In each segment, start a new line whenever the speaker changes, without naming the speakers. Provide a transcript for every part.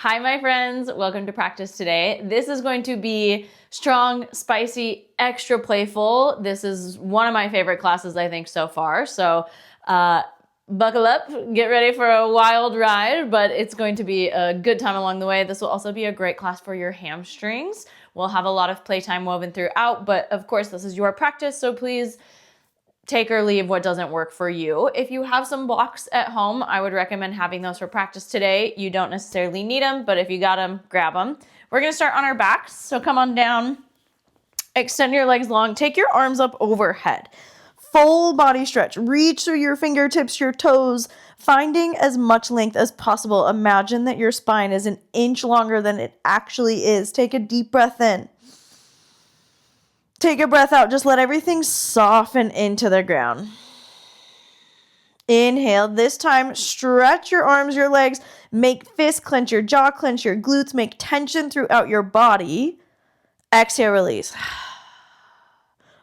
Hi, my friends. Welcome to practice today. This is going to be strong, spicy, extra playful. This is one of my favorite classes, I think, so far. So buckle up, get ready for a wild ride, but it's going to be a good time along the way. This will also be a great class for your hamstrings. We'll have a lot of playtime woven throughout, but of course, this is your practice, so please take or leave what doesn't work for you. If you have some blocks at home, I would recommend having those for practice today. You don't necessarily need them, but if you got them, grab them. We're gonna start on our backs, so come on down, extend your legs long, take your arms up overhead. Full body stretch, reach through your fingertips, your toes, finding as much length as possible. Imagine that your spine is an inch longer than it actually is. Take a deep breath in. Take a breath out. Just let everything soften into the ground. Inhale. This time, stretch your arms, your legs. Make fists clench, your jaw clench, your glutes. Make tension throughout your body. Exhale, release.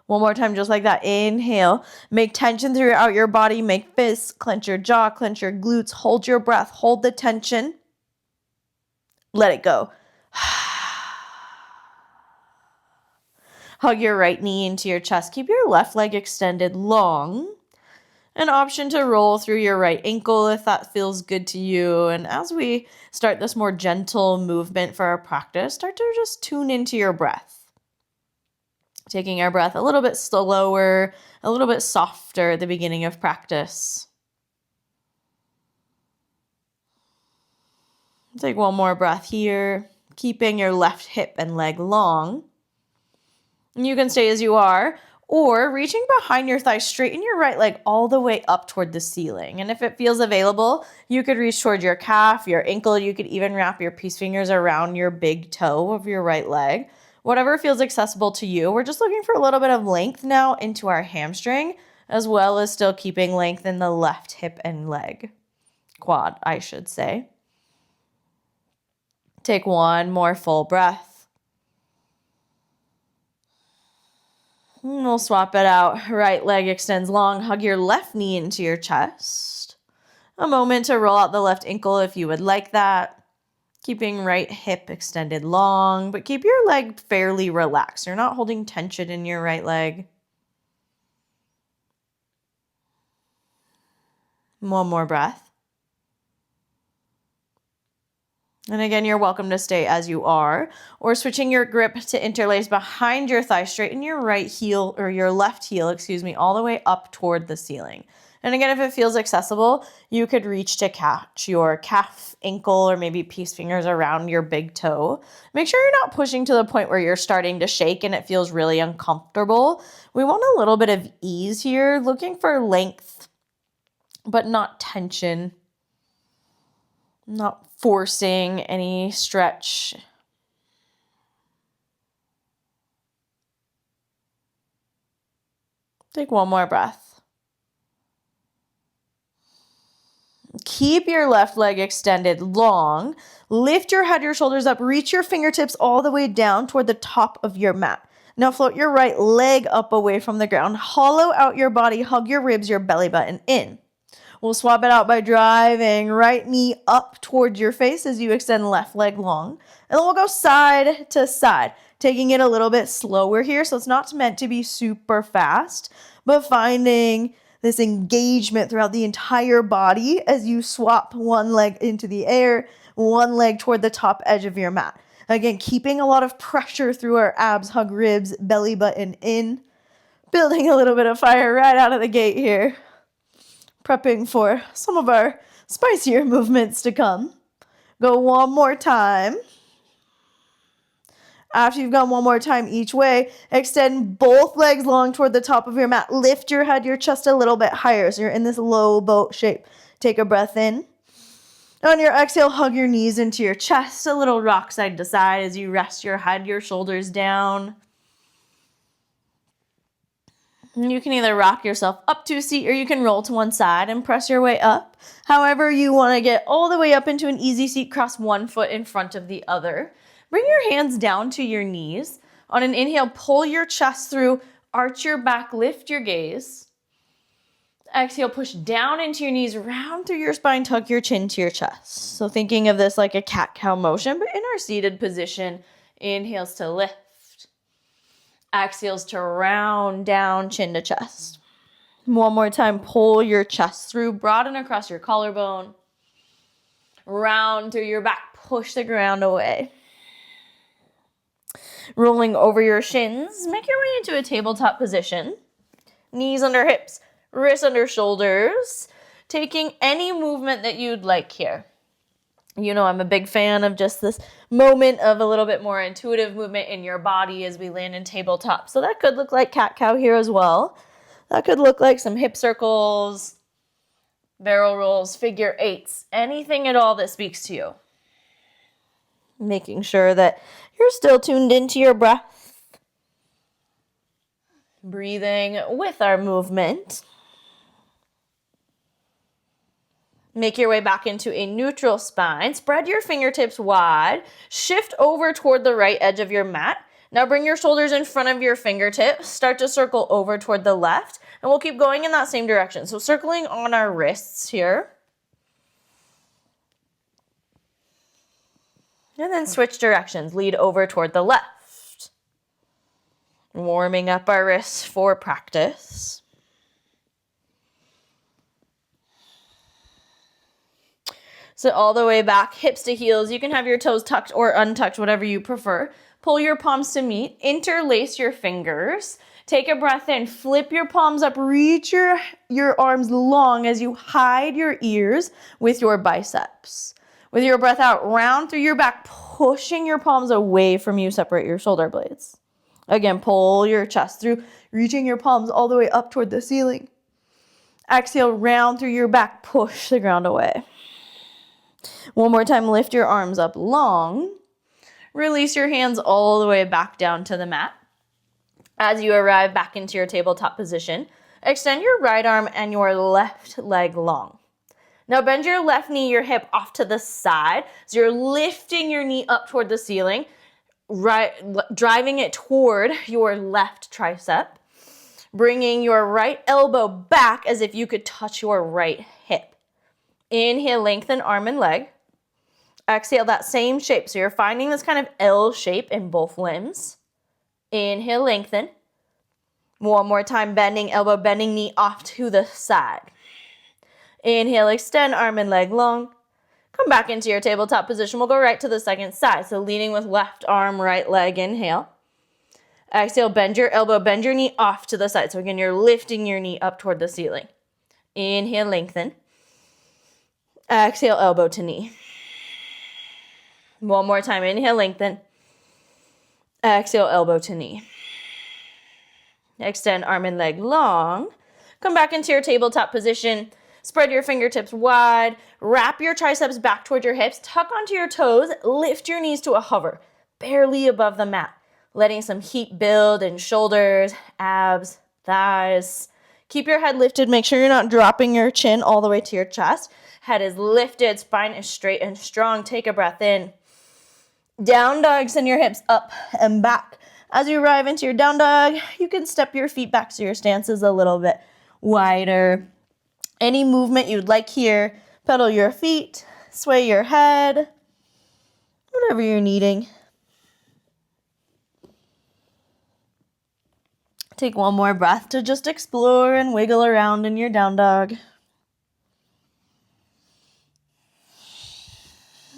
One more time, just like that. Inhale. Make tension throughout your body. Make fists clench, your jaw clench, your glutes. Hold your breath. Hold the tension. Let it go. Hug your right knee into your chest. Keep your left leg extended long. An option to roll through your right ankle if that feels good to you. And as we start this more gentle movement for our practice, start to just tune into your breath. Taking our breath a little bit slower, a little bit softer at the beginning of practice. Take one more breath here, keeping your left hip and leg long. You can stay as you are, or reaching behind your thighs, straighten your right leg all the way up toward the ceiling. And if it feels available, you could reach toward your calf, your ankle. You could even wrap your peace fingers around your big toe of your right leg. Whatever feels accessible to you. We're just looking for a little bit of length now into our hamstring, as well as still keeping length in the left hip and leg. Quad, I should say. Take one more full breath. We'll swap it out. Right leg extends long. Hug your left knee into your chest. A moment to roll out the left ankle if you would like that. Keeping right hip extended long, but keep your leg fairly relaxed. You're not holding tension in your right leg. One more breath. And again, you're welcome to stay as you are, or switching your grip to interlace behind your thigh. Straighten your right heel, or your left heel, all the way up toward the ceiling. And again, if it feels accessible, you could reach to catch your calf, ankle, or maybe peace fingers around your big toe. Make sure you're not pushing to the point where you're starting to shake and it feels really uncomfortable. We want a little bit of ease here, looking for length, but not tension. Not forcing any stretch. Take one more breath. Keep your left leg extended long. Lift your head, your shoulders up. Reach your fingertips all the way down toward the top of your mat. Now float your right leg up away from the ground. Hollow out your body. Hug your ribs, your belly button in. We'll swap it out by driving right knee up towards your face as you extend left leg long. And then we'll go side to side, taking it a little bit slower here. So it's not meant to be super fast, but finding this engagement throughout the entire body as you swap one leg into the air, one leg toward the top edge of your mat. Again, keeping a lot of pressure through our abs, hug ribs, belly button in. Building a little bit of fire right out of the gate here. Prepping for some of our spicier movements to come. Go one more time. After you've gone one more time each way, extend both legs long toward the top of your mat. Lift your head, your chest a little bit higher so you're in this low boat shape. Take a breath in. On your exhale, hug your knees into your chest, a little rock side to side as you rest your head, your shoulders down. You can either rock yourself up to a seat or you can roll to one side and press your way up. However you want to get all the way up into an easy seat, cross one foot in front of the other. Bring your hands down to your knees. On an inhale, pull your chest through, arch your back, lift your gaze. Exhale, push down into your knees, round through your spine, tuck your chin to your chest. So thinking of this like a cat-cow motion, but in our seated position. Inhales to lift. Exhales to round down, chin to chest. One more time, pull your chest through, broaden across your collarbone. Round through your back, push the ground away. Rolling over your shins, make your way into a tabletop position. Knees under hips, wrists under shoulders. Taking any movement that you'd like here. You know, I'm a big fan of just this moment of a little bit more intuitive movement in your body as we land in tabletop. So that could look like cat-cow here as well. That could look like some hip circles, barrel rolls, figure eights, anything at all that speaks to you. Making sure that you're still tuned into your breath. Breathing with our movement. Make your way back into a neutral spine. Spread your fingertips wide. Shift over toward the right edge of your mat. Now bring your shoulders in front of your fingertips. Start to circle over toward the left. And we'll keep going in that same direction. So circling on our wrists here. And then switch directions. Lead over toward the left. Warming up our wrists for practice. Sit all the way back, hips to heels. You can have your toes tucked or untucked, whatever you prefer. Pull your palms to meet. Interlace your fingers. Take a breath in. Flip your palms up. Reach your arms long as you hide your ears with your biceps. With your breath out, round through your back, pushing your palms away from you. Separate your shoulder blades. Again, pull your chest through, reaching your palms all the way up toward the ceiling. Exhale, round through your back, push the ground away. One more time, lift your arms up long. Release your hands all the way back down to the mat. As you arrive back into your tabletop position, extend your right arm and your left leg long. Now bend your left knee, your hip off to the side. So you're lifting your knee up toward the ceiling, driving it toward your left tricep. Bringing your right elbow back as if you could touch your right hip. Inhale, lengthen arm and leg. Exhale, that same shape. So you're finding this kind of L shape in both limbs. Inhale, lengthen. One more time, bending elbow, bending knee off to the side. Inhale, extend arm and leg long. Come back into your tabletop position. We'll go right to the second side. So leaning with left arm, right leg, inhale. Exhale, bend your elbow, bend your knee off to the side. So again, you're lifting your knee up toward the ceiling. Inhale, lengthen. Exhale, elbow to knee. One more time. Inhale, lengthen. Exhale, elbow to knee. Extend arm and leg long. Come back into your tabletop position. Spread your fingertips wide. Wrap your triceps back toward your hips. Tuck onto your toes. Lift your knees to a hover, barely above the mat. Letting some heat build in shoulders, abs, thighs. Keep your head lifted. Make sure you're not dropping your chin all the way to your chest. Head is lifted, spine is straight and strong. Take a breath in. Down dog, send your hips up and back. As you arrive into your down dog, you can step your feet back so your stance is a little bit wider. Any movement you'd like here, pedal your feet, sway your head, whatever you're needing. Take one more breath to just explore and wiggle around in your down dog.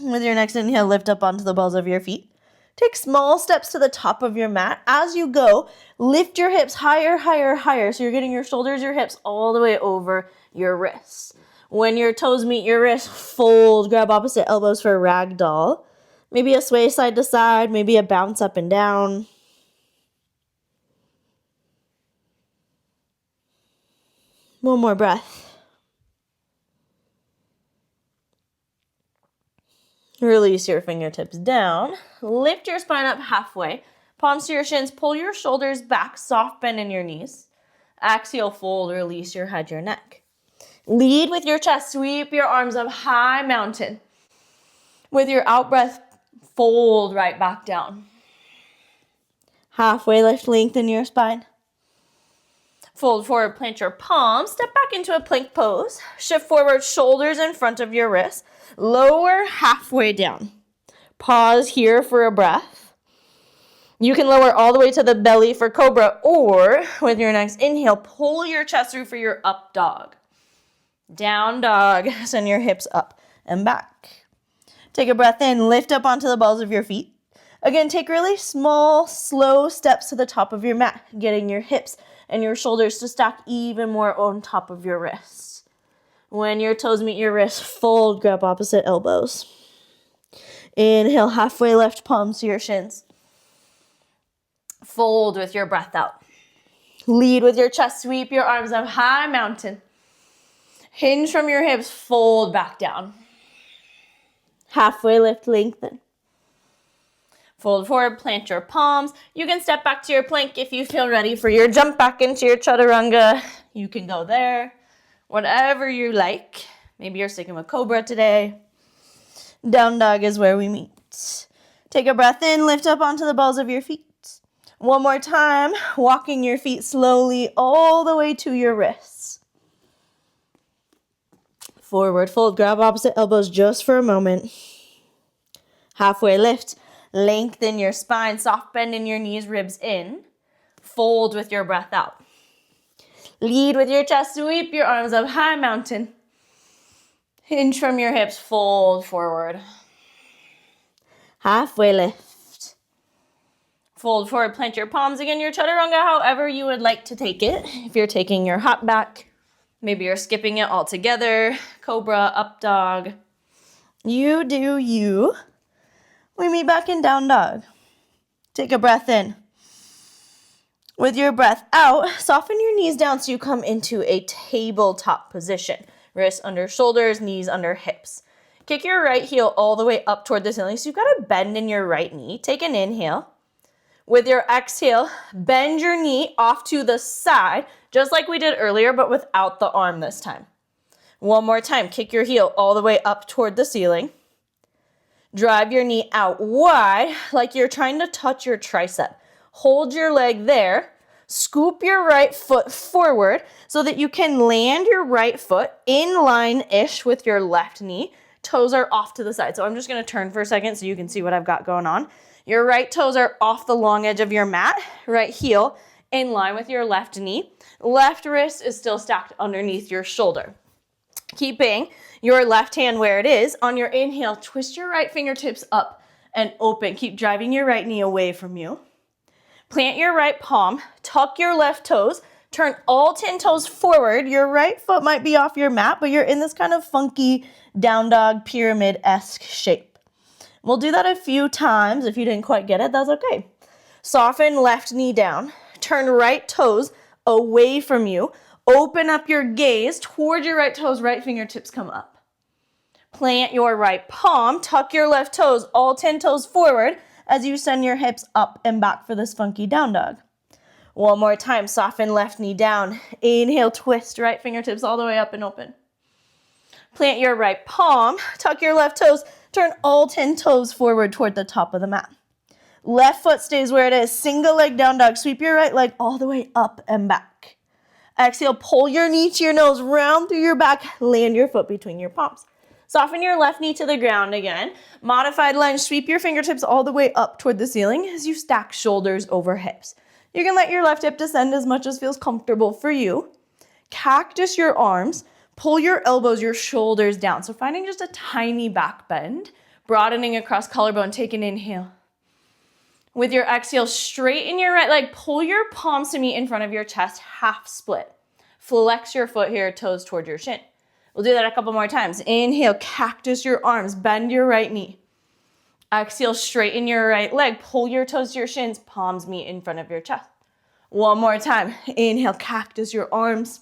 With your next inhale, lift up onto the balls of your feet. Take small steps to the top of your mat. As you go, lift your hips higher, higher, higher. So you're getting your shoulders, your hips all the way over your wrists. When your toes meet your wrists, fold, grab opposite elbows for a ragdoll. Maybe a sway side to side, maybe a bounce up and down. One more breath. Release your fingertips down. Lift your spine up halfway. Palms to your shins. Pull your shoulders back. Soft bend in your knees. Exhale, fold. Release your head, your neck. Lead with your chest. Sweep your arms up high mountain. With your out breath, fold right back down. Halfway lift, lengthen your spine. Fold forward, plant your palms, step back into a plank pose. Shift forward, shoulders in front of your wrists. Lower halfway down. Pause here for a breath. You can lower all the way to the belly for cobra, or with your next inhale, pull your chest through for your up dog. Down dog, send your hips up and back. Take a breath in, lift up onto the balls of your feet. Again, take really small, slow steps to the top of your mat, getting your hips and your shoulders to stack even more on top of your wrists. When your toes meet your wrists, fold, grab opposite elbows. Inhale, halfway left palms to your shins. Fold with your breath out. Lead with your chest, sweep your arms up high, mountain. Hinge from your hips, fold back down. Halfway lift, lengthen. Fold forward, plant your palms. You can step back to your plank if you feel ready for your jump back into your chaturanga. You can go there, whatever you like. Maybe you're sticking with cobra today. Down dog is where we meet. Take a breath in, lift up onto the balls of your feet. One more time, walking your feet slowly all the way to your wrists. Forward fold, grab opposite elbows just for a moment. Halfway lift, lengthen your spine, soft bend in your knees, ribs in. Fold with your breath out. Lead with your chest, sweep your arms up high, mountain. Hinge from your hips, fold forward. Halfway lift. Fold forward, plant your palms again, your chaturanga, however you would like to take it. If you're taking your hop back, maybe you're skipping it altogether. Cobra, up dog. You do you. We meet back in down dog. Take a breath in. With your breath out, soften your knees down so you come into a tabletop position. Wrists under shoulders, knees under hips. Kick your right heel all the way up toward the ceiling. So you've got a bend in your right knee. Take an inhale. With your exhale, bend your knee off to the side, just like we did earlier, but without the arm this time. One more time, kick your heel all the way up toward the ceiling. Drive your knee out wide, like you're trying to touch your tricep. Hold your leg there. Scoop your right foot forward so that you can land your right foot in line-ish with your left knee. Toes are off to the side. So I'm just going to turn for a second so you can see what I've got going on. Your right toes are off the long edge of your mat. Right heel in line with your left knee. Left wrist is still stacked underneath your shoulder. Keeping your left hand where it is. On your inhale, twist your right fingertips up and open. Keep driving your right knee away from you. Plant your right palm, tuck your left toes, turn all 10 toes forward. Your right foot might be off your mat, but you're in this kind of funky down dog pyramid-esque shape. We'll do that a few times. If you didn't quite get it, that's okay. Soften left knee down. Turn right toes away from you. Open up your gaze toward your right toes. Right fingertips come up. Plant your right palm. Tuck your left toes, all 10 toes forward as you send your hips up and back for this funky down dog. One more time. Soften left knee down. Inhale, twist right fingertips all the way up and open. Plant your right palm. Tuck your left toes. Turn all 10 toes forward toward the top of the mat. Left foot stays where it is. Single leg down dog. Sweep your right leg all the way up and back. Exhale, pull your knee to your nose, round through your back, land your foot between your palms. Soften your left knee to the ground again. Modified lunge, sweep your fingertips all the way up toward the ceiling as you stack shoulders over hips. You can let your left hip descend as much as feels comfortable for you. Cactus your arms. Pull your elbows, your shoulders down. So finding just a tiny back bend, broadening across collarbone. Take an inhale. With your exhale, straighten your right leg. Pull your palms to meet in front of your chest, half split. Flex your foot here, toes toward your shin. We'll do that a couple more times. Inhale, cactus your arms, bend your right knee. Exhale, straighten your right leg. Pull your toes to your shins, palms meet in front of your chest. One more time. Inhale, cactus your arms.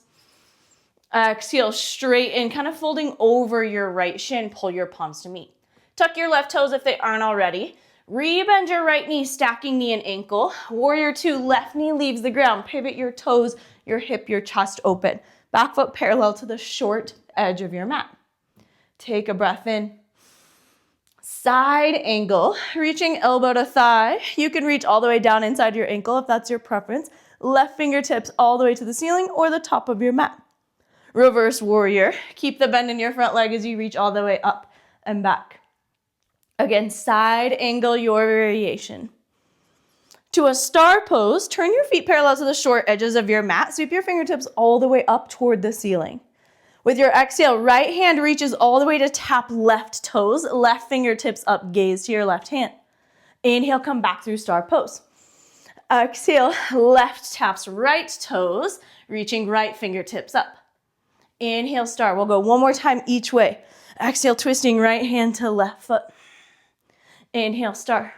Exhale, straighten, kind of folding over your right shin. Pull your palms to meet. Tuck your left toes if they aren't already. Rebend your right knee, stacking knee and ankle. Warrior two, left knee leaves the ground. Pivot your toes, your hip, your chest open. Back foot parallel to the short edge of your mat. Take a breath in. Side angle, reaching elbow to thigh. You can reach all the way down inside your ankle if that's your preference. left fingertips all the way to the ceiling or the top of your mat. Reverse warrior. Keep the bend in your front leg as you reach all the way up and back. Again, side angle your variation. To a star pose, turn your feet parallel to the short edges of your mat. Sweep your fingertips all the way up toward the ceiling. With your exhale, right hand reaches all the way to tap left toes, left fingertips up, gaze to your left hand. Inhale, come back through star pose. Exhale, left taps right toes, reaching right fingertips up. Inhale, star. We'll go one more time each way. Exhale, twisting right hand to left foot. Inhale, star.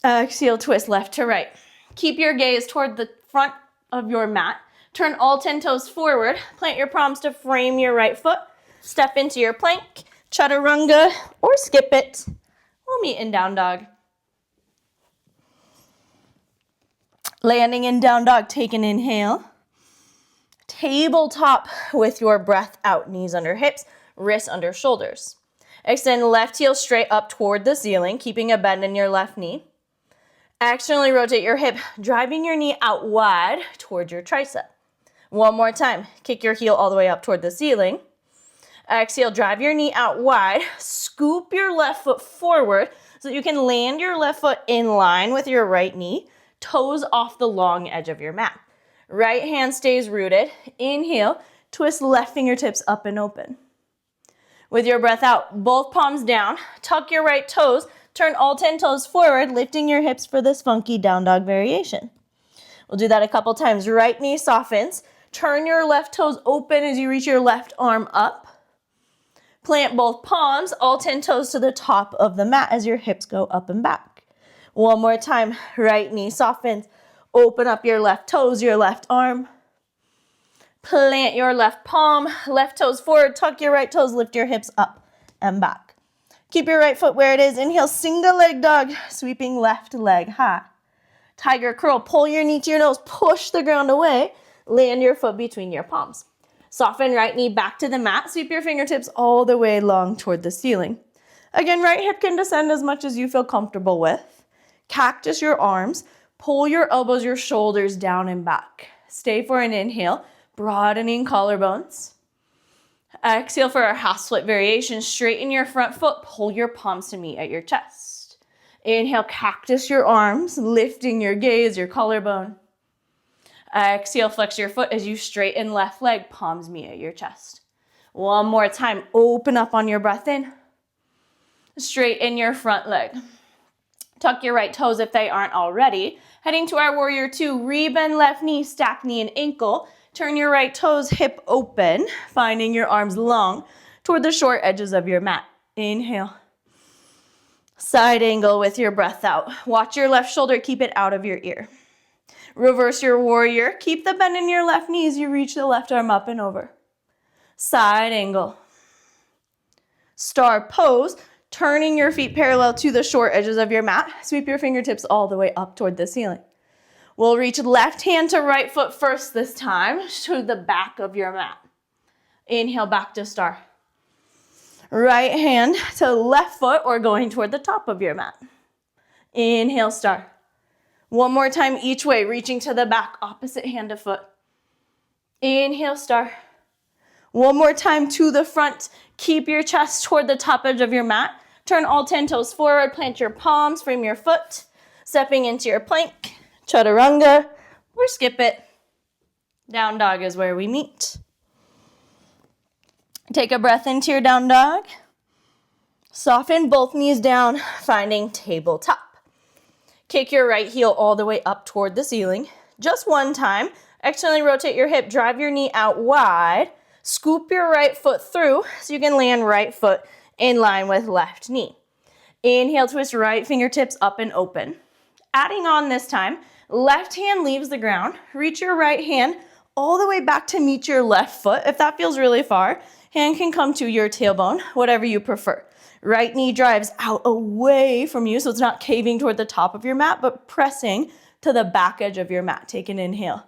Exhale, twist left to right. Keep your gaze toward the front of your mat. Turn all 10 toes forward. Plant your palms to frame your right foot. Step into your plank, chaturanga, or skip it. We'll meet in down dog. Landing in down dog, take an inhale. Tabletop with your breath out. Knees under hips, wrists under shoulders. Extend left heel straight up toward the ceiling, keeping a bend in your left knee. Externally rotate your hip, driving your knee out wide toward your tricep. One more time. Kick your heel all the way up toward the ceiling. Exhale, drive your knee out wide. Scoop your left foot forward so that you can land your left foot in line with your right knee, toes off the long edge of your mat. Right hand stays rooted. Inhale, twist left fingertips up and open. With your breath out, both palms down, tuck your right toes, turn all 10 toes forward, lifting your hips for this funky down dog variation. We'll do that a couple times. Right knee softens. Turn your left toes open as you reach your left arm up. Plant both palms, all 10 toes to the top of the mat as your hips go up and back. One more time. Right knee softens. Open up your left toes, your left arm. Plant your left palm, left toes forward, tuck your right toes, lift your hips up and back. Keep your right foot where it is. Inhale, single leg dog, sweeping left leg high. Tiger curl, pull your knee to your nose, push the ground away, land your foot between your palms. Soften right knee back to the mat, sweep your fingertips all the way long toward the ceiling. Again, right hip can descend as much as you feel comfortable with. Cactus your arms, pull your elbows, your shoulders down and back. Stay for an inhale. Broadening collarbones. Exhale for our half split variation. Straighten your front foot. Pull your palms to meet at your chest. Inhale, cactus your arms, lifting your gaze, your collarbone. Exhale, flex your foot as you straighten left leg, palms meet at your chest. One more time. Open up on your breath in. Straighten your front leg. Tuck your right toes if they aren't already. Heading to our warrior two. Rebend left knee, stack knee and ankle. Turn your right toes hip open, finding your arms long toward the short edges of your mat. Inhale. Side angle with your breath out. Watch your left shoulder, keep it out of your ear. Reverse your warrior. Keep the bend in your left knee as you reach the left arm up and over. Side angle. Star pose, turning your feet parallel to the short edges of your mat. Sweep your fingertips all the way up toward the ceiling. We'll reach left hand to right foot first this time to the back of your mat. Inhale, back to star. Right hand to left foot or going toward the top of your mat. Inhale, star. One more time each way, reaching to the back, opposite hand to foot. Inhale, star. One more time to the front. Keep your chest toward the top edge of your mat. Turn all 10 toes forward, plant your palms, frame your foot. Stepping into your plank. Chaturanga, or skip it. Down dog is where we meet. Take a breath into your down dog. Soften both knees down, finding tabletop. Kick your right heel all the way up toward the ceiling. Just one time. Externally rotate your hip, drive your knee out wide. Scoop your right foot through so you can land right foot in line with left knee. Inhale, twist right fingertips up and open. Adding on this time, left hand leaves the ground. Reach your right hand all the way back to meet your left foot. If that feels really far, hand can come to your tailbone, whatever you prefer. Right knee drives out away from you, so it's not caving toward the top of your mat, but pressing to the back edge of your mat. Take an inhale.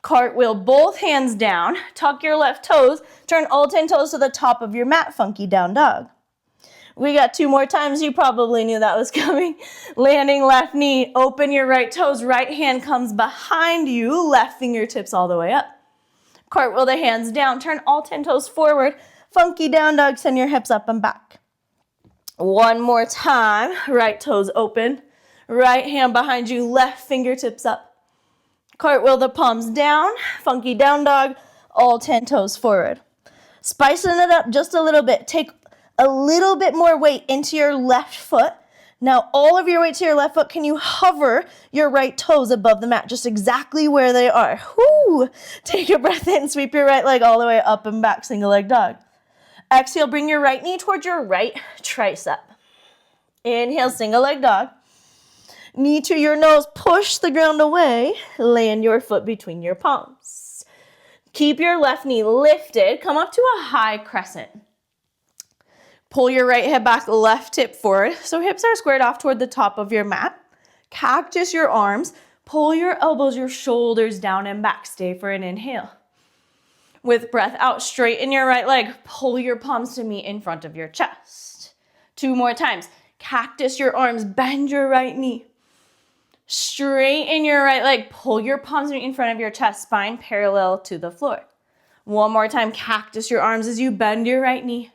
Cartwheel both hands down. Tuck your left toes. Turn all 10 toes to the top of your mat. Funky down dog. We got 2 more times. You probably knew that was coming. Landing left knee, open your right toes. Right hand comes behind you, left fingertips all the way up. Cartwheel the hands down, turn all 10 toes forward. Funky down dog, send your hips up and back. One more time, right toes open. Right hand behind you, left fingertips up. Cartwheel the palms down, funky down dog, all 10 toes forward. Spicing it up just a little bit. Take a little bit more weight into your left foot. Now all of your weight to your left foot, can you hover your right toes above the mat, just exactly where they are? Whoo! Take a breath in, sweep your right leg all the way up and back, single leg dog. Exhale, bring your right knee towards your right tricep. Inhale, single leg dog. Knee to your nose, push the ground away, land your foot between your palms. Keep your left knee lifted, come up to a high crescent. Pull your right hip back, left hip forward, so hips are squared off toward the top of your mat. Cactus your arms, pull your elbows, your shoulders down and back. Stay for an inhale. With breath out, straighten your right leg, pull your palms to meet in front of your chest. 2 more times. Cactus your arms, bend your right knee. Straighten your right leg, pull your palms in front of your chest, spine parallel to the floor. 1 more time, cactus your arms as you bend your right knee.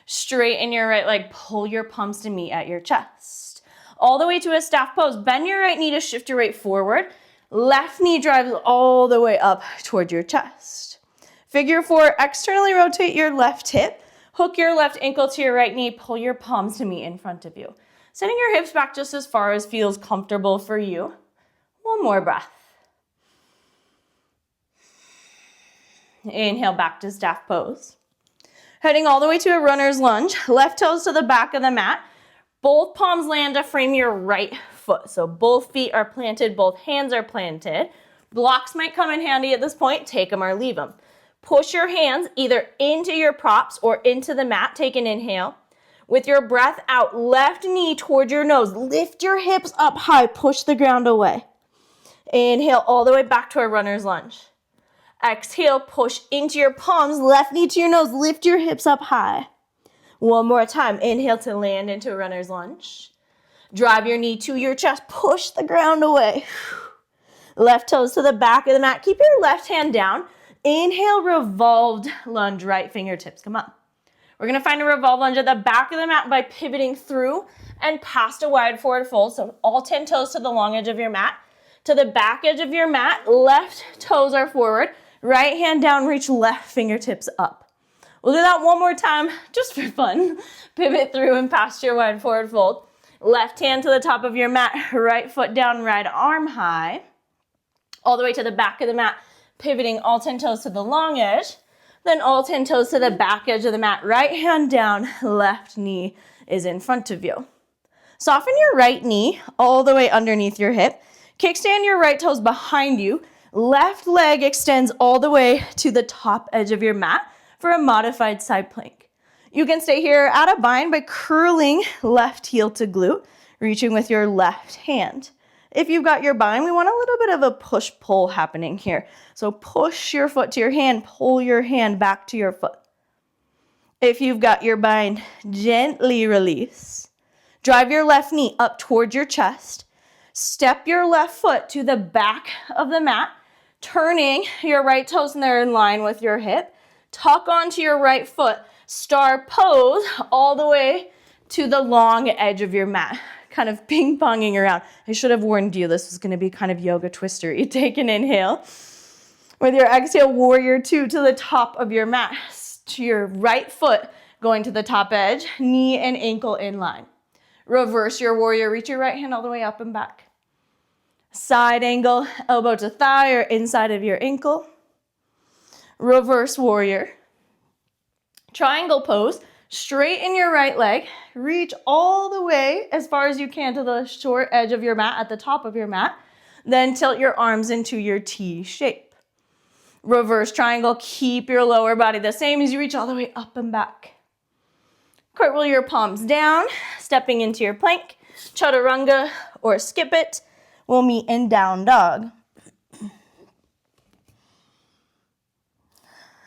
Straighten your right leg, pull your palms to meet at your chest. All the way to a staff pose, bend your right knee to shift your weight forward. Left knee drives all the way up toward your chest. Figure 4, externally rotate your left hip. Hook your left ankle to your right knee, pull your palms to meet in front of you. Sending your hips back just as far as feels comfortable for you. 1 more breath. Inhale back to staff pose. Heading all the way to a runner's lunge. Left toes to the back of the mat. Both palms land to frame your right foot. So both feet are planted, both hands are planted. Blocks might come in handy at this point. Take them or leave them. Push your hands either into your props or into the mat. Take an inhale. With your breath out, left knee toward your nose. Lift your hips up high. Push the ground away. Inhale all the way back to a runner's lunge. Exhale, push into your palms. Left knee to your nose. Lift your hips up high. 1 more time. Inhale to land into a runner's lunge. Drive your knee to your chest. Push the ground away. Left toes to the back of the mat. Keep your left hand down. Inhale, revolved lunge. Right fingertips come up. We're going to find a revolve lunge at the back of the mat by pivoting through and past a wide forward fold. So all 10 toes to the long edge of your mat. To the back edge of your mat, left toes are forward. Right hand down, reach left fingertips up. We'll do that 1 more time just for fun. Pivot through and past your wide forward fold. Left hand to the top of your mat, right foot down, right arm high. All the way to the back of the mat, pivoting all 10 toes to the long edge. Then all 10 toes to the back edge of the mat. Right hand down, left knee is in front of you. Soften your right knee all the way underneath your hip. Kickstand your right toes behind you. Left leg extends all the way to the top edge of your mat for a modified side plank. You can stay here at a bind by curling left heel to glute, reaching with your left hand. If you've got your bind, we want a little bit of a push-pull happening here. So push your foot to your hand, pull your hand back to your foot. If you've got your bind, gently release. Drive your left knee up towards your chest. Step your left foot to the back of the mat, turning your right toes and they're in line with your hip. Tuck onto your right foot, star pose all the way to the long edge of your mat. Kind of ping-ponging around. I should have warned you this was going to be kind of yoga twistery. Take an inhale. With your exhale, warrior 2 to the top of your mat. To your right foot going to the top edge, knee and ankle in line. Reverse your warrior, reach your right hand all the way up and back. Side angle, elbow to thigh or inside of your ankle. Reverse warrior. Triangle pose. Straighten your right leg, reach all the way as far as you can to the short edge of your mat at the top of your mat, then tilt your arms into your T shape. Reverse triangle, keep your lower body the same as you reach all the way up and back. Cartwheel your palms down, stepping into your plank, chaturanga or skip it. We'll meet in down dog.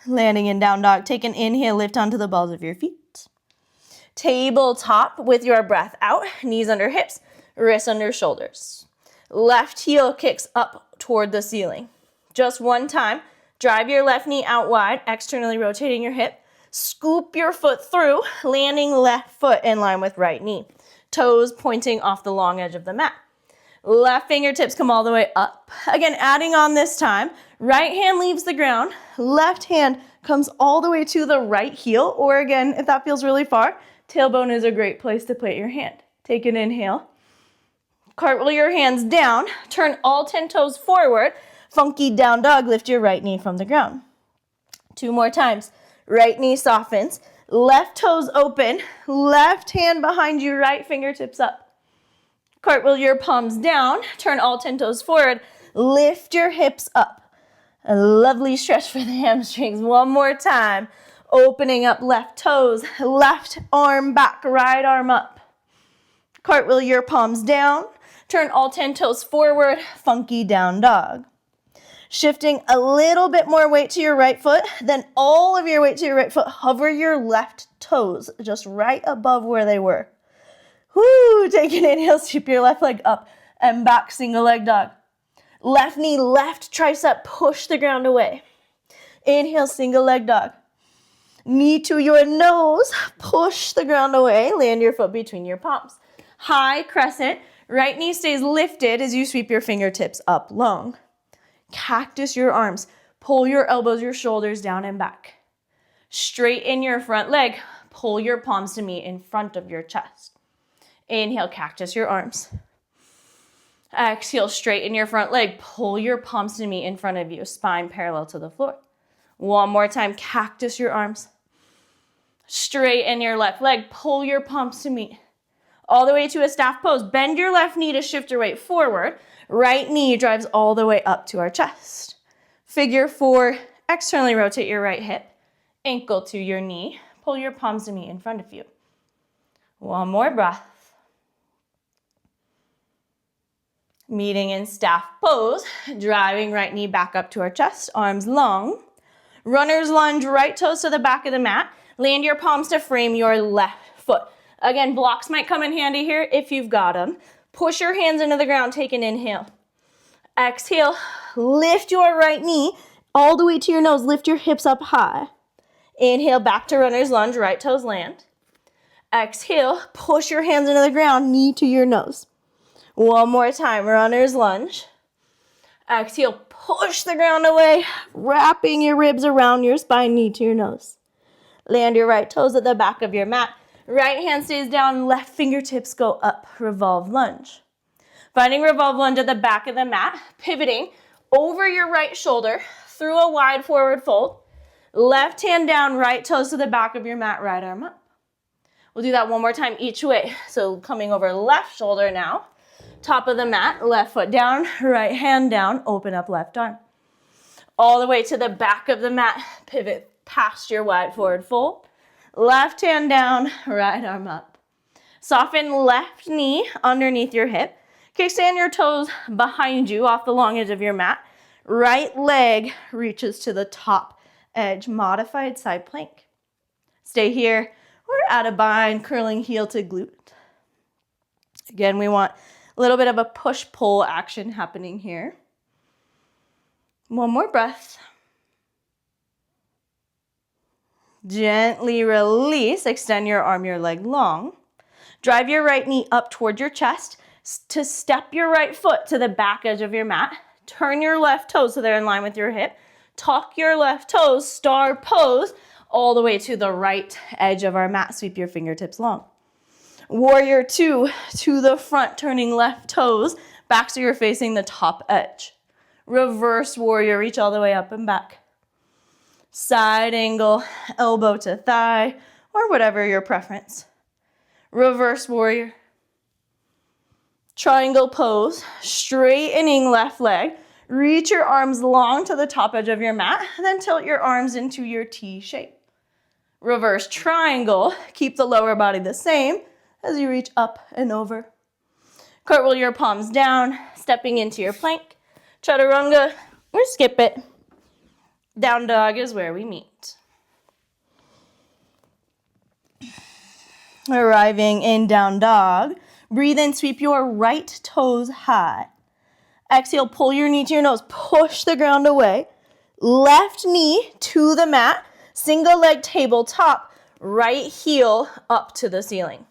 Landing in down dog, take an inhale, lift onto the balls of your feet. Tabletop with your breath out, knees under hips, wrists under shoulders. Left heel kicks up toward the ceiling. Just one time, drive your left knee out wide, externally rotating your hip. Scoop your foot through, landing left foot in line with right knee. Toes pointing off the long edge of the mat. Left fingertips come all the way up. Again, adding on this time, right hand leaves the ground, left hand comes all the way to the right heel, or again, if that feels really far, tailbone is a great place to put your hand. Take an inhale. Cartwheel your hands down, turn all 10 toes forward, funky down dog, lift your right knee from the ground. 2 more times. Right knee softens, left toes open, left hand behind you, right fingertips up. Cartwheel your palms down, turn all 10 toes forward, lift your hips up. A lovely stretch for the hamstrings. One more time. Opening up left toes, left arm back, right arm up. Cartwheel your palms down, turn all 10 toes forward, funky down dog. Shifting a little bit more weight to your right foot, then all of your weight to your right foot. Hover your left toes just right above where they were. Woo! Take an inhale, sweep your left leg up and back, single leg dog. Left knee, left tricep, push the ground away. Inhale, single leg dog. Knee to your nose, push the ground away, land your foot between your palms. High crescent, right knee stays lifted as you sweep your fingertips up long. Cactus your arms, pull your elbows, your shoulders down and back. Straighten your front leg, pull your palms to meet in front of your chest. Inhale, cactus your arms. Exhale, straighten your front leg, pull your palms to meet in front of you, spine parallel to the floor. One more time, cactus your arms. Straighten your left leg, pull your palms to meet. All the way to a staff pose. Bend your left knee to shift your weight forward. Right knee drives all the way up to our chest. Figure 4, externally rotate your right hip. Ankle to your knee. Pull your palms to meet in front of you. One more breath. Meeting in staff pose. Driving right knee back up to our chest. Arms long. Runner's lunge, right toes to the back of the mat. Land your palms to frame your left foot. Again, blocks might come in handy here if you've got them. Push your hands into the ground, take an inhale. Exhale, lift your right knee all the way to your nose. Lift your hips up high. Inhale, back to runner's lunge, right toes land. Exhale, push your hands into the ground, knee to your nose. One more time, runner's lunge. Exhale, push the ground away, wrapping your ribs around your spine, knee to your nose. Land your right toes at the back of your mat. Right hand stays down, left fingertips go up, revolve lunge. Finding revolve lunge at the back of the mat, pivoting over your right shoulder through a wide forward fold. Left hand down, right toes to the back of your mat, right arm up. We'll do that one more time each way. So coming over left shoulder now, top of the mat, left foot down, right hand down, open up left arm. All the way to the back of the mat, pivot past your wide forward fold. Left hand down, right arm up. Soften left knee underneath your hip. Kickstand your toes behind you off the long edge of your mat. Right leg reaches to the top edge, modified side plank. Stay here or add a bind, curling heel to glute. Again, we want a little bit of a push-pull action happening here. One more breath. Gently release, extend your arm, your leg long. Drive your right knee up toward your chest to step your right foot to the back edge of your mat. Turn your left toes so they're in line with your hip. Tuck your left toes, star pose, all the way to the right edge of our mat. Sweep your fingertips long. Warrior 2 to the front, turning left toes back so you're facing the top edge. Reverse warrior, reach all the way up and back. Side angle, elbow to thigh, or whatever your preference. Reverse warrior. Triangle pose, straightening left leg. Reach your arms long to the top edge of your mat, and then tilt your arms into your T shape. Reverse triangle, keep the lower body the same as you reach up and over. Cartwheel your palms down, stepping into your plank. Chaturanga, or skip it. Down dog is where we meet. Arriving in down dog. Breathe in, sweep your right toes high. Exhale, pull your knee to your nose, push the ground away. Left knee to the mat, single leg tabletop, right heel up to the ceiling.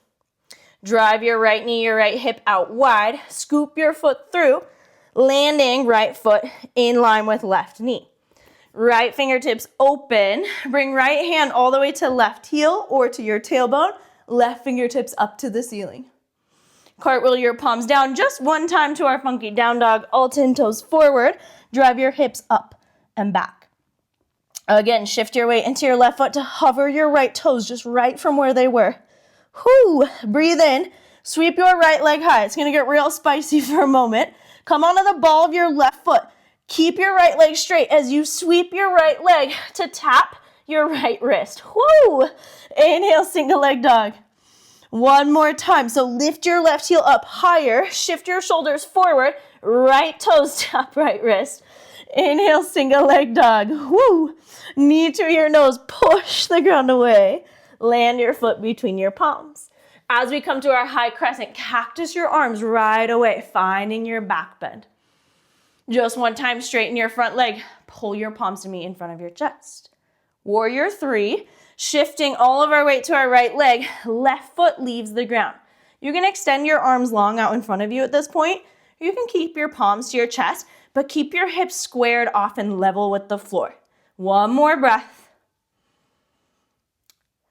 Drive your right knee, your right hip out wide, scoop your foot through, landing right foot in line with left knee. Right fingertips open, bring right hand all the way to left heel or to your tailbone, left fingertips up to the ceiling. Cartwheel your palms down just one time to our funky down dog, all 10 toes forward. Drive your hips up and back. Again, shift your weight into your left foot to hover your right toes just right from where they were. Whoo! Breathe in, sweep your right leg high. It's gonna get real spicy for a moment. Come onto the ball of your left foot. Keep your right leg straight as you sweep your right leg to tap your right wrist. Whoo! Inhale, single leg dog. One more time. So lift your left heel up higher, shift your shoulders forward, right toes tap right wrist. Inhale, single leg dog. Woo! Knee to your nose, push the ground away. Land your foot between your palms. As we come to our high crescent, cactus your arms right away, finding your back bend. Just one time, straighten your front leg, pull your palms to meet in front of your chest. Warrior 3. Shifting all of our weight to our right leg, left foot leaves the ground. You can extend your arms long out in front of you at this point. You can keep your palms to your chest, but keep your hips squared off and level with the floor. One more breath.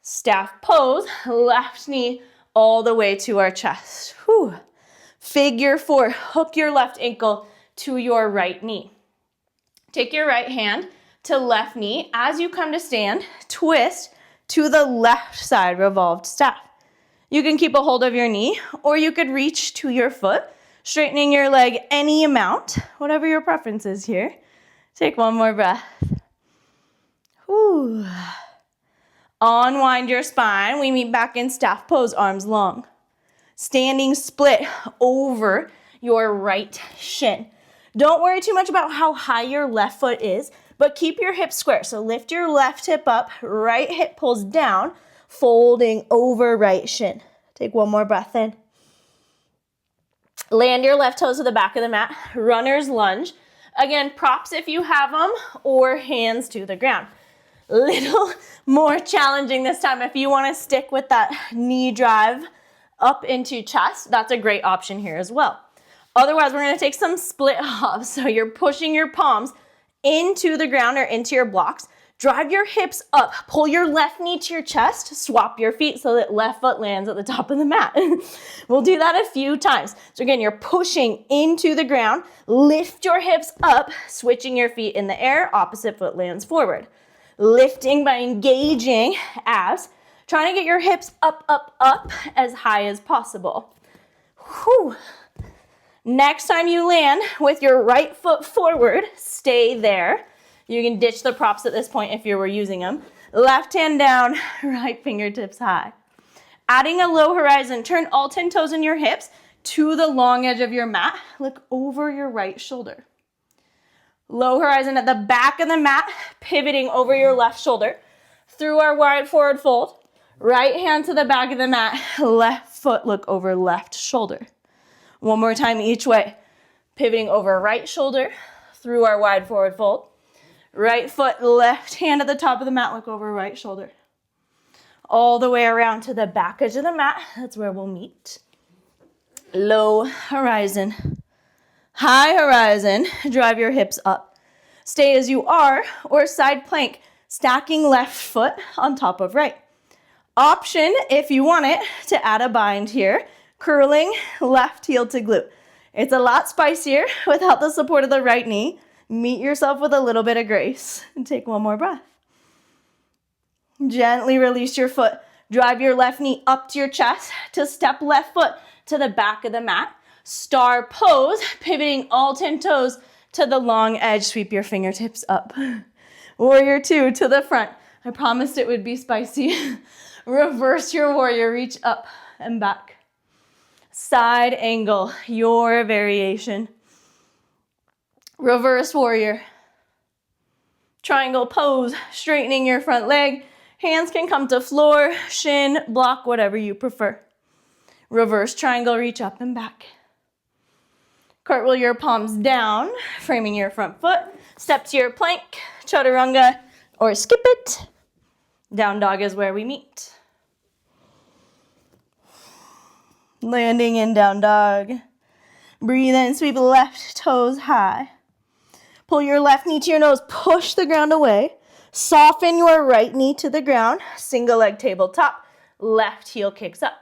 Staff pose, left knee all the way to our chest. Whew. Figure 4, hook your left ankle to your right knee. Take your right hand to left knee. As you come to stand, twist to the left side revolved staff. You can keep a hold of your knee, or you could reach to your foot, straightening your leg any amount, whatever your preference is here. Take one more breath. Whew. Unwind your spine. We meet back in staff pose, arms long. Standing split over your right shin. Don't worry too much about how high your left foot is, but keep your hips square. So lift your left hip up, right hip pulls down, folding over right shin. Take one more breath in. Land your left toes to the back of the mat, runner's lunge. Again, props if you have them, or hands to the ground. Little more challenging this time. If you want to stick with that knee drive up into chest, that's a great option here as well. Otherwise, we're going to take some split hops. So you're pushing your palms into the ground or into your blocks. Drive your hips up. Pull your left knee to your chest. Swap your feet so that left foot lands at the top of the mat. We'll do that a few times. So again, you're pushing into the ground. Lift your hips up, switching your feet in the air. Opposite foot lands forward. Lifting by engaging abs. Trying to get your hips up, up, up as high as possible. Whew. Next time you land with your right foot forward, stay there. You can ditch the props at this point if you were using them. Left hand down, right fingertips high. Adding a low horizon, turn all 10 toes in your hips to the long edge of your mat. Look over your right shoulder. Low horizon at the back of the mat, pivoting over your left shoulder. Through our wide forward fold. Right hand to the back of the mat, left foot look over left shoulder. One more time each way. Pivoting over right shoulder through our wide forward fold. Right foot, left hand at the top of the mat, look over right shoulder. All the way around to the back edge of the mat. That's where we'll meet. Low horizon. High horizon. Drive your hips up. Stay as you are, or side plank, stacking left foot on top of right. Option, if you want it, to add a bind here. Curling left heel to glute. It's a lot spicier without the support of the right knee. Meet yourself with a little bit of grace. And take one more breath. Gently release your foot. Drive your left knee up to your chest to step left foot to the back of the mat. Star pose, pivoting all 10 toes to the long edge. Sweep your fingertips up. Warrior 2 to the front. I promised it would be spicy. Reverse your warrior, reach up and back. Side angle, your variation. Reverse warrior. Triangle pose, straightening your front leg, Hands can come to floor, shin, block, whatever you prefer. Reverse triangle, reach up and back. Cartwheel your palms down, framing your front foot. Step to your plank, chaturanga, or skip it. Down dog is where we meet. Landing in down dog. Breathe in, sweep left toes high. Pull your left knee to your nose, push the ground away. Soften your right knee to the ground. Single leg tabletop, left heel kicks up.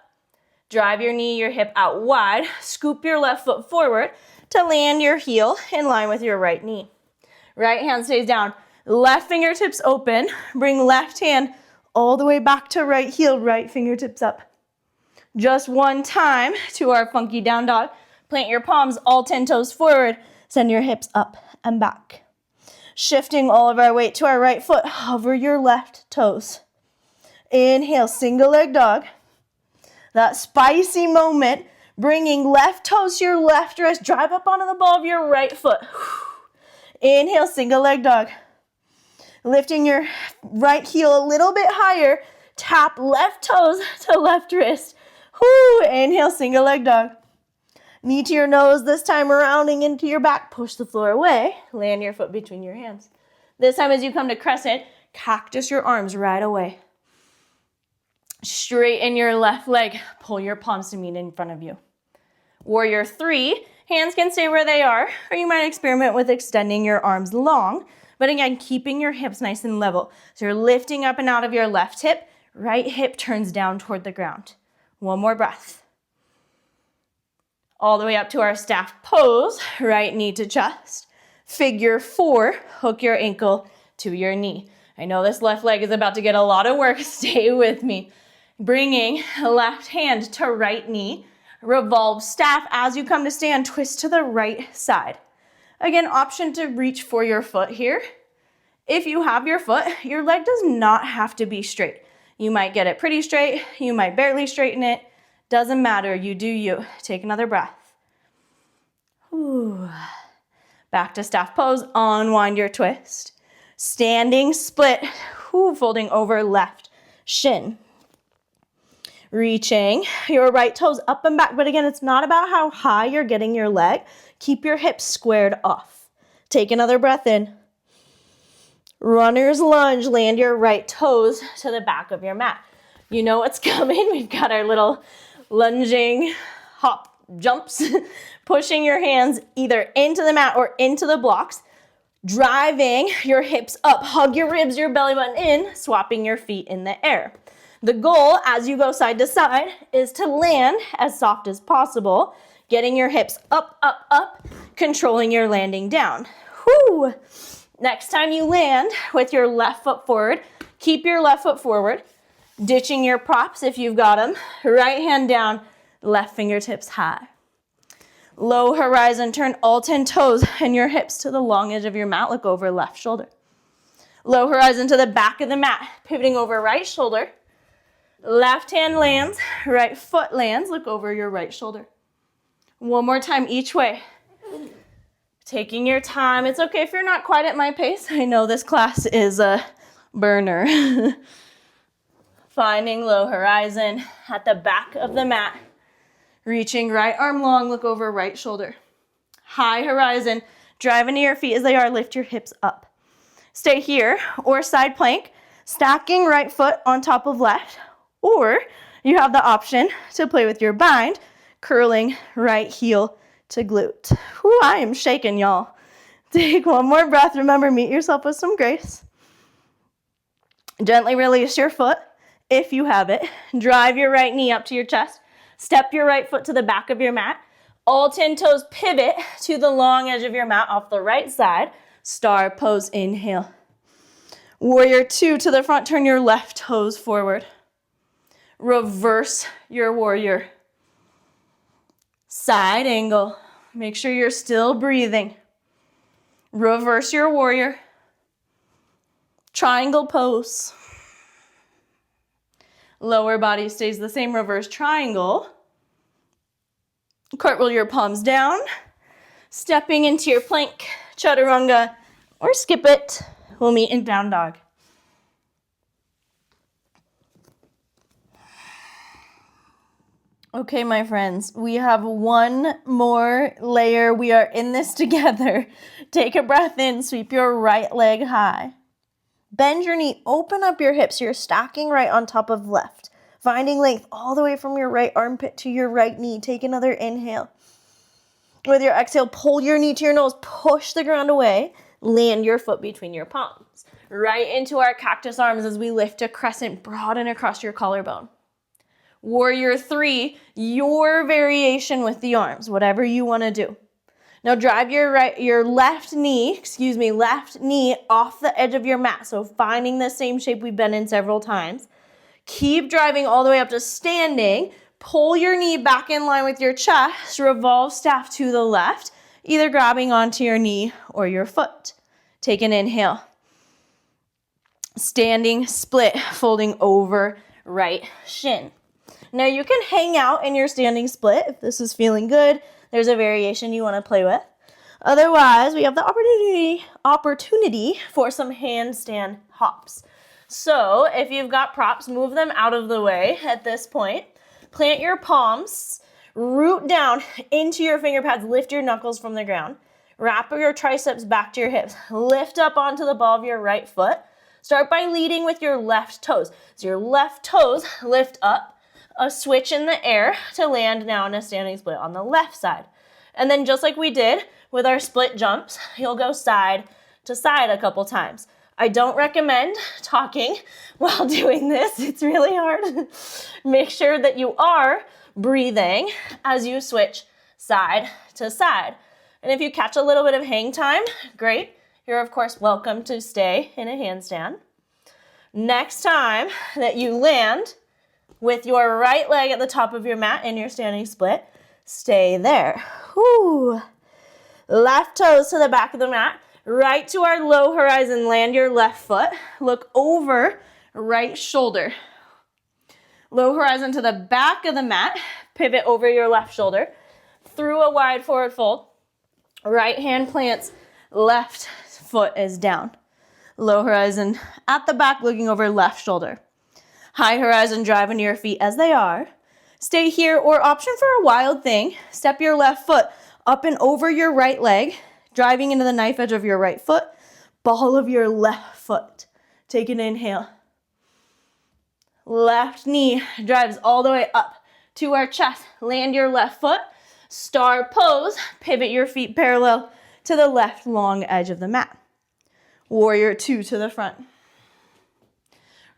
Drive your knee, your hip out wide. Scoop your left foot forward to land your heel in line with your right knee. Right hand stays down. Left fingertips open. Bring left hand all the way back to right heel, right fingertips up. Just one time to our funky down dog. Plant your palms, all 10 toes forward. Send your hips up and back. Shifting all of our weight to our right foot. Hover your left toes. Inhale, single leg dog. That spicy moment, bringing left toes to your left wrist. Drive up onto the ball of your right foot. Inhale, single leg dog. Lifting your right heel a little bit higher. Tap left toes to left wrist. Inhale, single leg dog. Knee to your nose, this time rounding into your back. Push the floor away. Land your foot between your hands. This time as you come to crescent, cactus your arms right away. Straighten your left leg. Pull your palms to meet in front of you. Warrior 3, hands can stay where they are, or you might experiment with extending your arms long, but again, keeping your hips nice and level. So you're lifting up and out of your left hip. Right hip turns down toward the ground. One more breath. All the way up to our staff pose, right knee to chest. Figure 4, hook your ankle to your knee. I know this left leg is about to get a lot of work, stay with me. Bringing left hand to right knee, revolve staff as you come to stand, twist to the right side. Again, option to reach for your foot here. If you have your foot, your leg does not have to be straight. You might get it pretty straight, you might barely straighten it. Doesn't matter, you do you. Take another breath. Ooh. Back to staff pose, unwind your twist. Standing split, folding over left shin. Reaching your right toes up and back, but again, it's not about how high you're getting your leg. Keep your hips squared off. Take another breath in. Runner's lunge, land your right toes to the back of your mat. You know what's coming. We've got our little lunging hop jumps, pushing your hands either into the mat or into the blocks, driving your hips up, hug your ribs, your belly button in, swapping your feet in the air. The goal as you go side to side is to land as soft as possible, getting your hips up, up, up, controlling your landing down. Whew. Next time you land with your left foot forward, keep your left foot forward, ditching your props if you've got them. Right hand down, left fingertips high. Low horizon, turn all 10 toes and your hips to the long edge of your mat. Look over left shoulder. Low horizon to the back of the mat, pivoting over right shoulder. Left hand lands, right foot lands. Look over your right shoulder. One more time each way. Taking your time. It's okay if you're not quite at my pace. I know this class is a burner. Finding low horizon at the back of the mat. Reaching right arm long, look over right shoulder. High horizon, drive into your feet as they are, lift your hips up. Stay here or side plank, stacking right foot on top of left, or you have the option to play with your bind, curling right heel to glute. Whew, I am shaking, y'all. Take one more breath. Remember, meet yourself with some grace. Gently release your foot if you have it. Drive your right knee up to your chest. Step your right foot to the back of your mat. All 10 toes pivot to the long edge of your mat off the right side. Star pose, inhale. Warrior 2 to the front, turn your left toes forward. Reverse your warrior. Side angle. Make sure you're still breathing. Reverse your warrior. Triangle pose. Lower body stays the same, reverse triangle. Cartwheel your palms down. Stepping into your plank, chaturanga, or skip it. We'll meet in down dog. Okay, my friends, we have one more layer. We are in this together. Take a breath in, sweep your right leg high. Bend your knee, open up your hips. You're stacking right on top of left. Finding length all the way from your right armpit to your right knee. Take another inhale. With your exhale, pull your knee to your nose, push the ground away, land your foot between your palms. Right into our cactus arms as we lift a crescent, broaden across your collarbone. Warrior 3, your variation with the arms, whatever you want to do. Now drive your left knee off the edge of your mat. So finding the same shape we've been in several times. Keep driving all the way up to standing. Pull your knee back in line with your chest. Revolve staff to the left, either grabbing onto your knee or your foot. Take an inhale. Standing split, folding over right shin. Now you can hang out in your standing split if this is feeling good. There's a variation you want to play with. Otherwise, we have the opportunity for some handstand hops. So if you've got props, move them out of the way at this point. Plant your palms, root down into your finger pads, lift your knuckles from the ground. Wrap your triceps back to your hips. Lift up onto the ball of your right foot. Start by leading with your left toes. So your left toes lift up. A switch in the air to land now in a standing split on the left side. And then just like we did with our split jumps, you'll go side to side a couple times. I don't recommend talking while doing this. It's really hard. Make sure that you are breathing as you switch side to side. And if you catch a little bit of hang time, great. You're of course welcome to stay in a handstand. Next time that you land, with your right leg at the top of your mat in your standing split, stay there. Whew. Left toes to the back of the mat, right to our low horizon, land your left foot, look over right shoulder. Low horizon to the back of the mat, pivot over your left shoulder, through a wide forward fold, right hand plants, left foot is down. Low horizon at the back, looking over left shoulder. High horizon, drive into your feet as they are. Stay here, or option for a wild thing. Step your left foot up and over your right leg, driving into the knife edge of your right foot, ball of your left foot. Take an inhale. Left knee drives all the way up to our chest. Land your left foot. Star pose. Pivot your feet parallel to the left long edge of the mat. Warrior 2 to the front.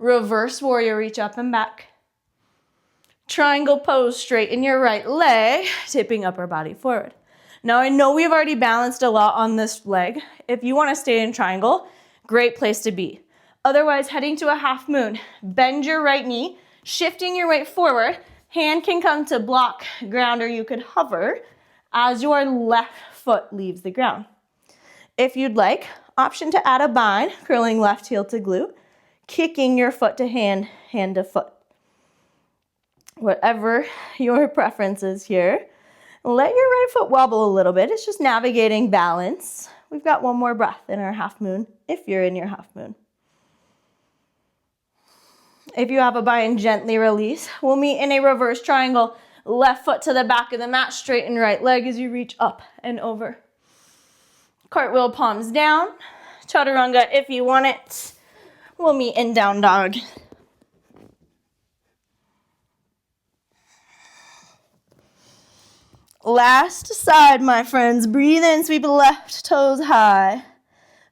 Reverse warrior, reach up and back. Triangle pose, straighten your right leg, tipping upper body forward. Now I know we've already balanced a lot on this leg. If you want to stay in triangle, great place to be. Otherwise, heading to a half moon, bend your right knee, shifting your weight forward. Hand can come to block ground, or you could hover as your left foot leaves the ground. If you'd like, option to add a bind, curling left heel to glute. Kicking your foot to hand, hand to foot. Whatever your preference is here. Let your right foot wobble a little bit. It's just navigating balance. We've got one more breath in our half moon, if you're in your half moon. If you have a bind, gently release. We'll meet in a reverse triangle. Left foot to the back of the mat, straighten right leg as you reach up and over. Cartwheel, palms down. Chaturanga if you want it. We'll meet in down dog. Last side, my friends. Breathe in, sweep left toes high.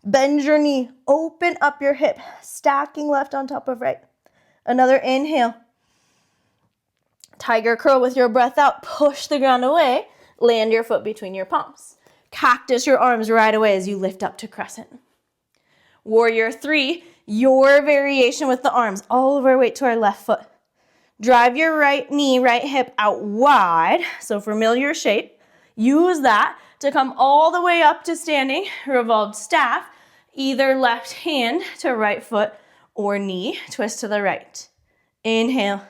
Bend your knee, open up your hip, stacking left on top of right. Another inhale. Tiger curl with your breath out. Push the ground away. Land your foot between your palms. Cactus your arms right away as you lift up to crescent. Warrior 3, your variation with the arms. All of our weight to our left foot. Drive your right knee, right hip out wide. So familiar shape. Use that to come all the way up to standing. Revolved staff. Either left hand to right foot or knee. Twist to the right. Inhale.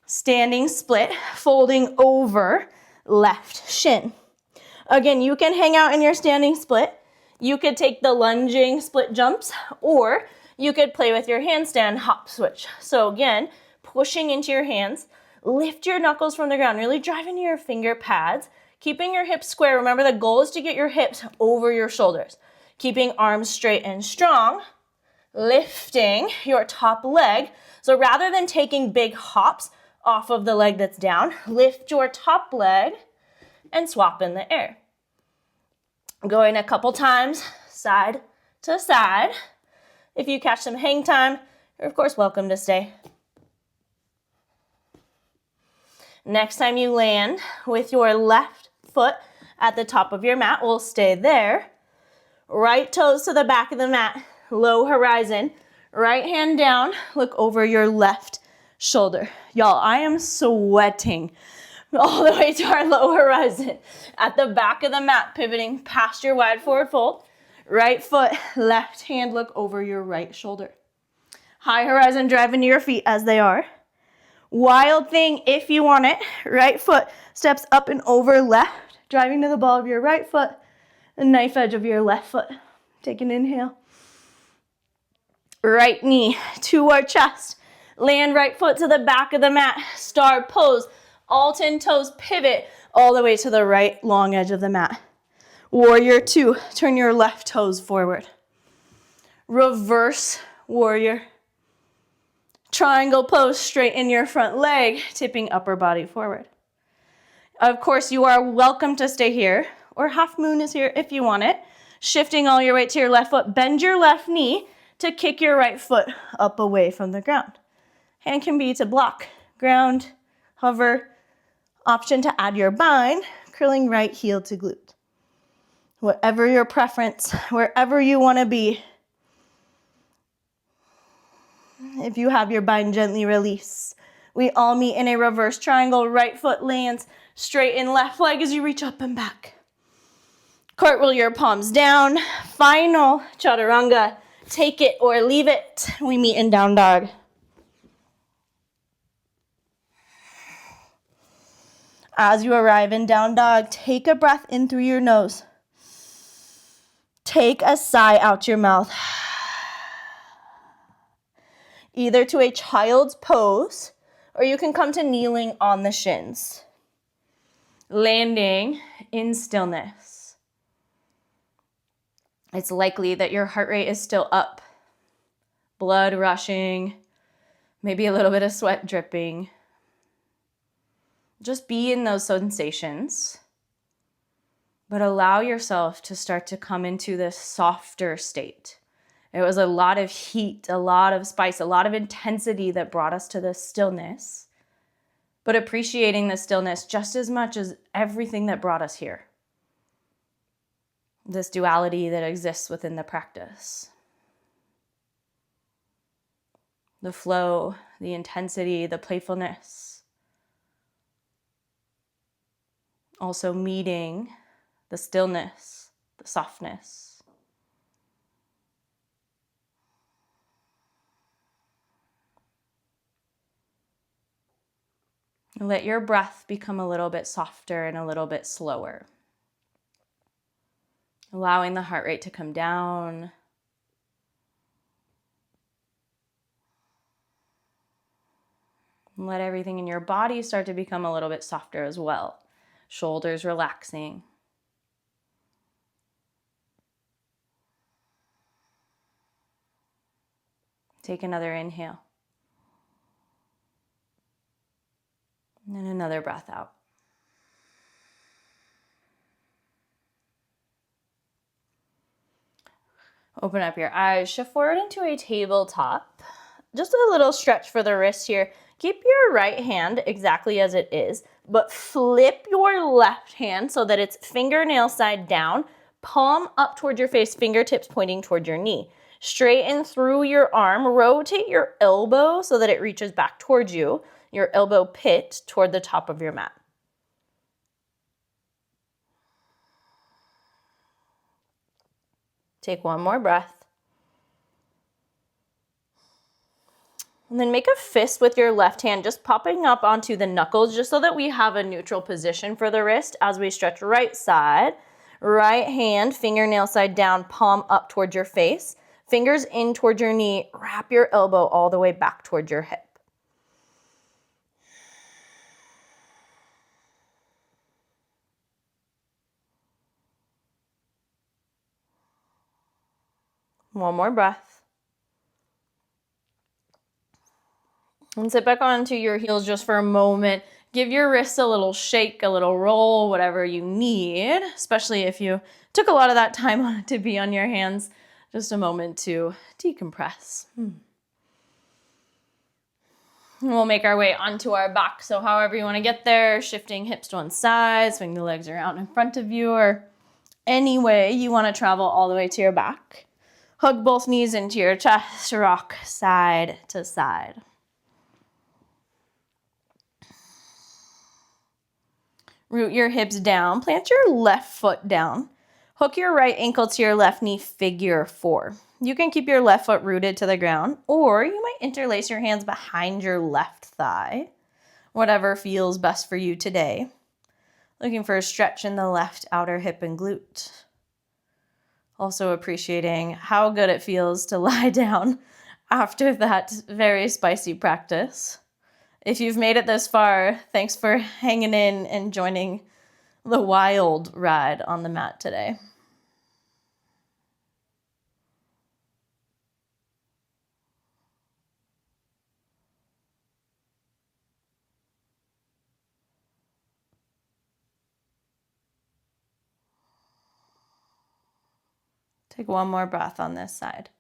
Standing split. Folding over left shin. Again, you can hang out in your standing split. You could take the lunging split jumps, or you could play with your handstand hop switch. So again, pushing into your hands, Lift your knuckles from the ground. Really drive into your finger pads, keeping your hips square. Remember, the goal is to get your hips over your shoulders. Keeping arms straight and strong. Lifting your top leg. So rather than taking big hops off of the leg that's down, lift your top leg and swap in the air. Going a couple times, side to side. If you catch some hang time, you're of course welcome to stay. Next time you land with your left foot at the top of your mat, we'll stay there. Right toes to the back of the mat, low horizon. Right hand down, look over your left shoulder. Y'all, I am sweating all the way to our low horizon. At the back of the mat, pivoting past your wide forward fold. Right foot, left hand, look over your right shoulder. High horizon, drive into your feet as they are. Wild thing, if you want it, right foot steps up and over left, driving to the ball of your right foot, the knife edge of your left foot. Take an inhale. Right knee to our chest. Land right foot to the back of the mat. Star pose. All 10 toes pivot all the way to the right long edge of the mat. Warrior 2. Turn your left toes forward. Reverse warrior. Triangle pose. Straighten your front leg, tipping upper body forward. Of course, you are welcome to stay here, or half moon is here if you want it. Shifting all your weight to your left foot. Bend your left knee to kick your right foot up away from the ground. Hand can be to block, ground, hover. Option to add your bind, curling right heel to glute. Whatever your preference, wherever you want to be. If you have your bind, gently release. We all meet in a reverse triangle. Right foot lands, straighten left leg as you reach up and back. Cartwheel your palms down. Final chaturanga. Take it or leave it. We meet in down dog. As you arrive in down dog, take a breath in through your nose. Take a sigh out your mouth. Either to a child's pose, or you can come to kneeling on the shins. Landing in stillness. It's likely that your heart rate is still up. Blood rushing, maybe a little bit of sweat dripping. Just be in those sensations, but allow yourself to start to come into this softer state. It was a lot of heat, a lot of spice, a lot of intensity that brought us to this stillness, but appreciating the stillness just as much as everything that brought us here. This duality that exists within the practice. The flow, the intensity, the playfulness. Also meeting the stillness, the softness. Let your breath become a little bit softer and a little bit slower. Allowing the heart rate to come down. And let everything in your body start to become a little bit softer as well. Shoulders relaxing. Take another inhale. And then another breath out. Open up your eyes, shift forward into a tabletop. Just a little stretch for the wrists here. Keep your right hand exactly as it is, but flip your left hand so that it's fingernail side down, palm up toward your face, fingertips pointing toward your knee. Straighten through your arm, rotate your elbow so that it reaches back towards you, your elbow pit toward the top of your mat. Take one more breath. And then make a fist with your left hand, just popping up onto the knuckles, just so that we have a neutral position for the wrist as we stretch right side. Right hand, fingernail side down, palm up towards your face. Fingers in towards your knee. Wrap your elbow all the way back towards your hip. One more breath. And sit back onto your heels just for a moment. Give your wrists a little shake, a little roll, whatever you need, especially if you took a lot of that time on it to be on your hands. Just a moment to decompress. We'll make our way onto our back. So however you want to get there, shifting hips to one side, swing the legs around in front of you, or any way you want to travel all the way to your back. Hug both knees into your chest, rock side to side. Root your hips down, plant your left foot down. Hook your right ankle to your left knee, figure 4. You can keep your left foot rooted to the ground, or you might interlace your hands behind your left thigh. Whatever feels best for you today. Looking for a stretch in the left outer hip and glute. Also appreciating how good it feels to lie down after that very spicy practice. If you've made it this far, thanks for hanging in and joining the wild ride on the mat today. Take one more breath on this side.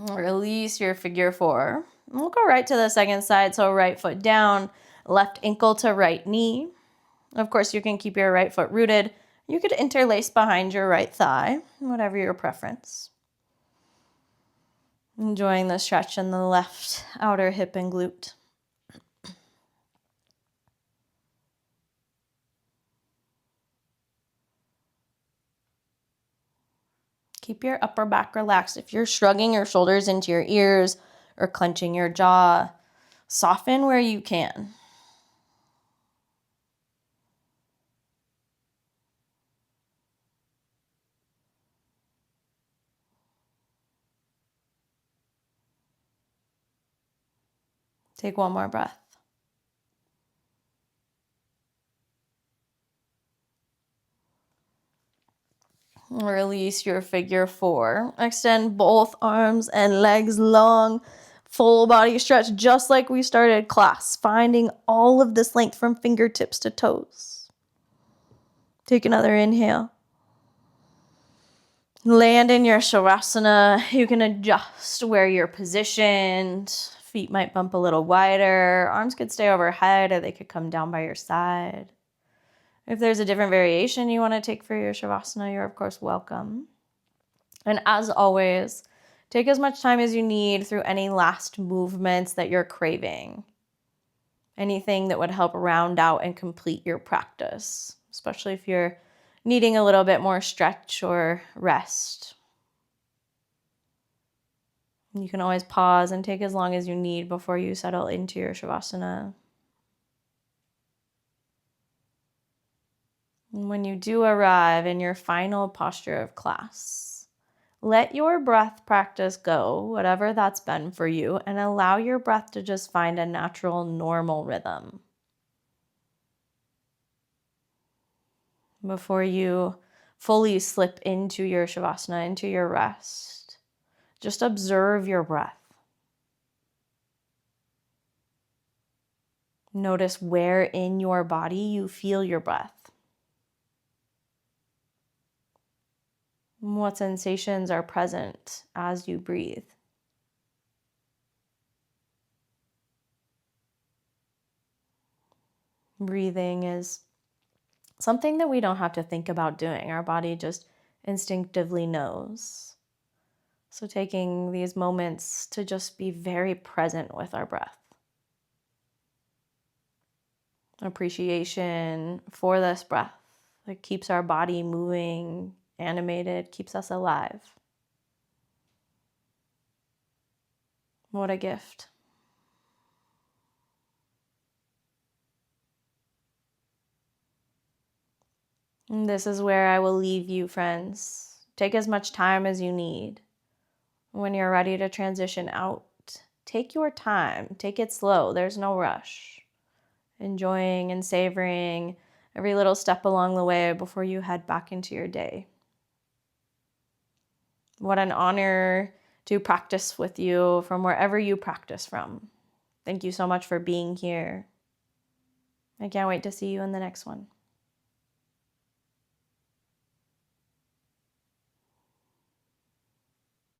Release your figure 4. We'll go right to the second side. So right foot down, left ankle to right knee. Of course, you can keep your right foot rooted. You could interlace behind your right thigh, whatever your preference. Enjoying the stretch in the left outer hip and glute. Keep your upper back relaxed. If you're shrugging your shoulders into your ears or clenching your jaw, soften where you can. Take one more breath. Release your figure 4. Extend both arms and legs long. Full body stretch just like we started class. Finding all of this length from fingertips to toes. Take another inhale. Land in your Shavasana. You can adjust where you're positioned. Feet might bump a little wider. Arms could stay overhead or they could come down by your side. If there's a different variation you want to take for your Shavasana, you're of course welcome. And as always, take as much time as you need through any last movements that you're craving. Anything that would help round out and complete your practice, especially if you're needing a little bit more stretch or rest. You can always pause and take as long as you need before you settle into your Shavasana. And when you do arrive in your final posture of class, let your breath practice go, whatever that's been for you, and allow your breath to just find a natural, normal rhythm. Before you fully slip into your Shavasana, into your rest, just observe your breath. Notice where in your body you feel your breath. What sensations are present as you breathe? Breathing is something that we don't have to think about doing. Our body just instinctively knows. So taking these moments to just be very present with our breath. Appreciation for this breath that keeps our body moving, animated, keeps us alive. What a gift. And this is where I will leave you, friends. Take as much time as you need. When you're ready to transition out, take your time. Take it slow. There's no rush. enjoying and savoring every little step along the way before you head back into your day. What an honor to practice with you from wherever you practice from. Thank you so much for being here. I can't wait to see you in the next one.